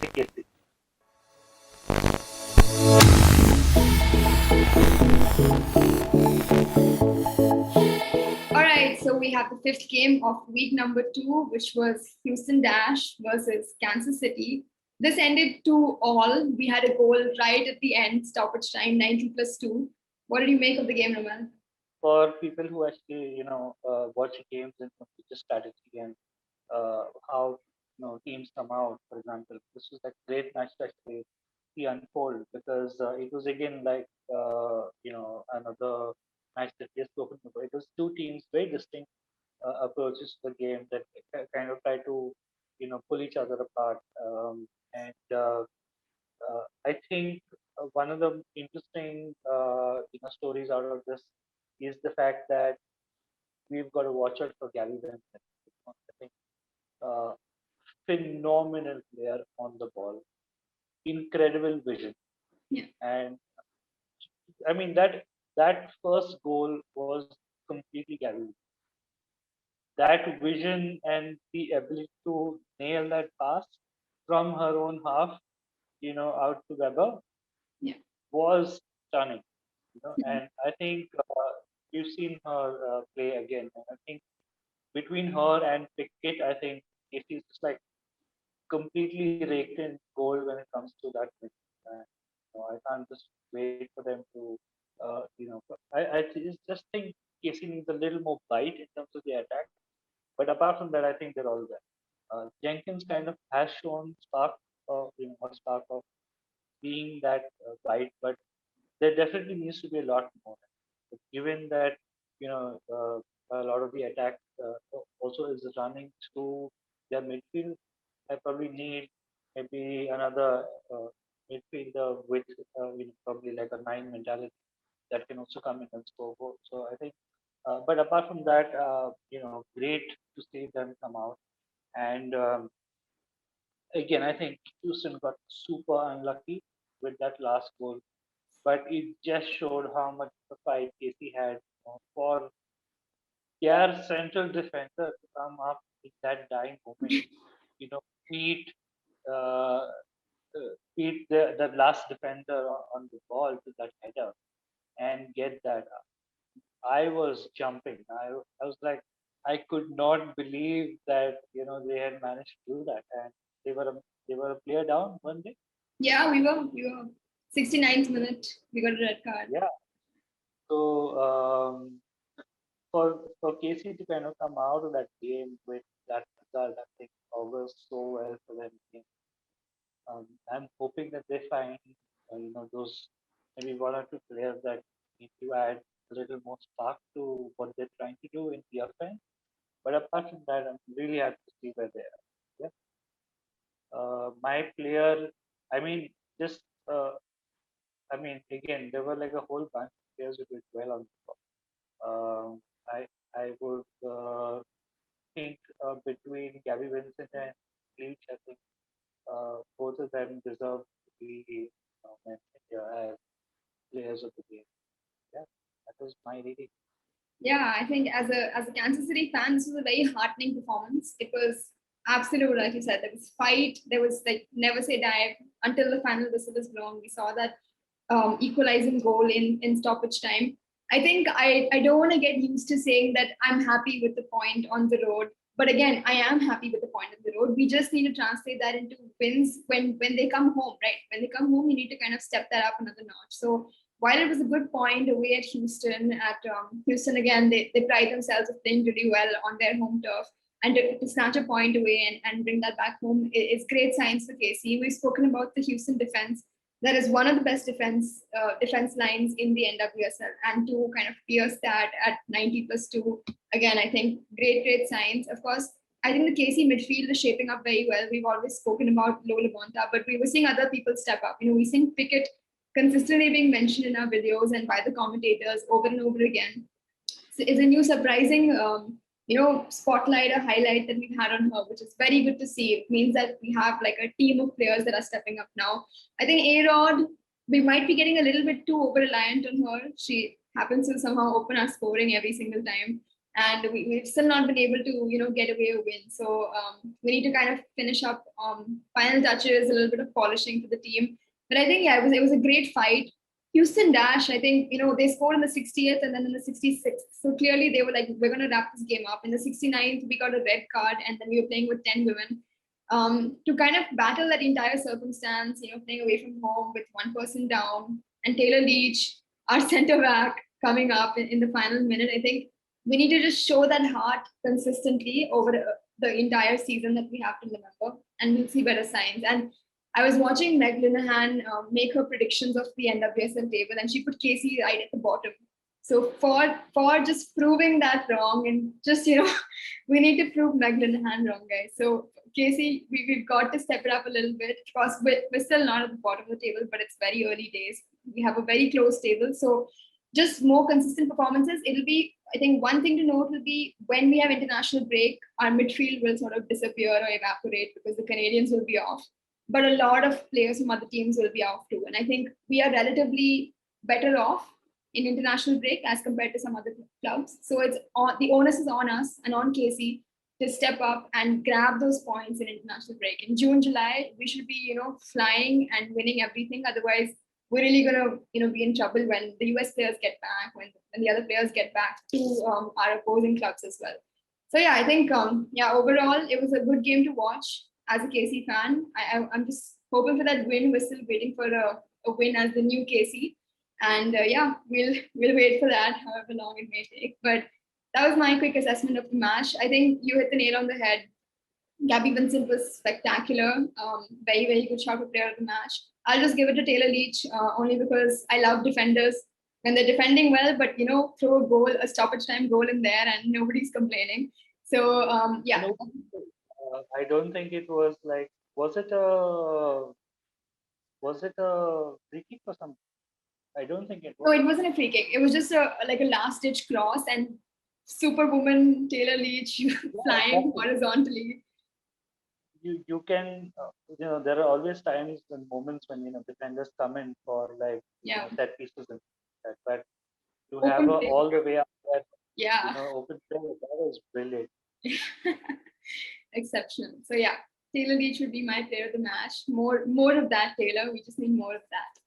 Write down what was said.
Casey. All right, so we have the fifth game of week number 2, which was Houston Dash versus Kansas City. This ended 2-all. We had a goal right at the end, stoppage time, 90+2. What did you make of the game, Ramal? For people who actually, watch games in future strategy and how teams come out, for example, this was a great match to actually see unfold because it was again like another match that we have spoken about. It was two teams very distinct approaches to the game that kind of try to pull each other apart. And I think one of the interesting stories out of this is the fact that we've got to watch out for Gary Vincent. I think uh, phenomenal player on the ball, incredible vision, Yeah. and I mean that first goal was completely Gary. That vision and the ability to nail that pass from her own half, out to Weber Yeah. was stunning. Mhm. And I think we've seen her play again. And I think between her and Pickett, I think Casey's just like completely raked in gold when it comes to that thing. And, I can't just wait for them to, just think Casey needs a little more bite in terms of the attack. But apart from that, I think they're all there. Jenkins kind of has shown a spark of being that bite, but there definitely needs to be a lot more. Given that a lot of the attack also is running through their midfield, I probably need maybe another midfielder with probably like a nine mentality that can also come in and score goals. So I think, but apart from that, great to see them come out. And again, I think Houston got super unlucky with that last goal, but it just showed how much the fight Casey had for their central defender to come up in that dying moment. You know, beat uh, beat the last defender on the ball to that header and get that up. I was jumping. I was like, I could not believe that they had managed to do that, and they were a, they were a player down one day. Yeah, we were 69th minute. We got a red card. Yeah. So for Casey to kind of come out of that game with that result, I think augurs so well for them. I'm hoping that they find those maybe one or two players that need to add a little more spark to what they're trying to do in the offense. But apart from that, I'm really happy to see where they are. Yeah. My player, I mean, just again, there were like a whole bunch of players who did well on the ball. I would think between Gabby Vincent and Leach, I think both of them deserve to be mentioned here as players of the game. Yeah, that was my reading. Yeah, I think as a Kansas City fan, this was a very heartening performance. It was absolute, like you said, there was fight, there was like never say die until the final whistle was blown. We saw that equalizing goal in stoppage time. I think I don't want to get used to saying that I'm happy with the point on the road. But again, I am happy with the point on the road. We just need to translate that into wins when they come home, right? When they come home, you need to kind of step that up another notch. So while it was a good point away at Houston again, they pride themselves of playing really well on their home turf. And to snatch a point away and bring that back home is great signs for KC. We've spoken about the Houston defense. That is one of the best defense lines in the NWSL. And to kind of pierce that at 90+2, again, I think great signs. Of course, I think the KC midfield is shaping up very well. We've always spoken about Lola Bonta, but we were seeing other people step up. We're seeing Pickett consistently being mentioned in our videos and by the commentators over and over again. So it's a new surprising, spotlight or highlight that we've had on her, which is very good to see. It means that we have like a team of players that are stepping up now. I think A-Rod, we might be getting a little bit too over reliant on her. She happens to somehow open our scoring every single time. and we've still not been able to, get away a win. So we need to kind of finish up final touches, a little bit of polishing for the team. But I think, yeah, it was a great fight. Houston Dash, I think, they scored in the 60th and then in the 66th. So clearly they were like, we're going to wrap this game up. In the 69th, we got a red card, and then we were playing with 10 women. To kind of battle that entire circumstance, playing away from home with one person down, and Taylor Leach, our center back, coming up in the final minute. I think we need to just show that heart consistently over the entire season that we have to remember, and we'll see better signs. And I was watching Meg Linehan make her predictions of the NWSL table, and she put Casey right at the bottom. So for just proving that wrong, and just we need to prove Meg Linehan wrong, guys. So Casey, we've got to step it up a little bit. Of course, we're still not at the bottom of the table, but it's very early days. We have a very close table, so just more consistent performances. It'll be, I think, one thing to note will be when we have international break, our midfield will sort of disappear or evaporate because the Canadians will be off. But a lot of players from other teams will be off too. And I think we are relatively better off in international break as compared to some other clubs. So it's on, the onus is on us and on Casey to step up and grab those points in international break. In June, July, we should be, flying and winning everything. Otherwise, we're really gonna, be in trouble when the US players get back, when the other players get back to our opposing clubs as well. So yeah, I think overall it was a good game to watch as a KC fan. I'm just hoping for that win. We're still waiting for a win as the new KC, and we'll wait for that, however long it may take. But that was my quick assessment of the match. I think you hit the nail on the head. Gabby Vincent was spectacular. Very, very good shot for player of the match. I'll just give it to Taylor Leach only because I love defenders when they're defending well, but throw a goal, a stoppage time goal in there, and nobody's complaining. So yeah. I don't think it was like, was it a free kick or something? I don't think it was. No, it wasn't a free kick. It was just like a last ditch cross, and superwoman Taylor Leach flying horizontally. You can there are always times and moments when defenders come in for like set pieces and that, but you have all the way up that open play. That was brilliant. Exceptional. So yeah, Taylor Leach would be my player of the match. More of that, Taylor. We just need more of that.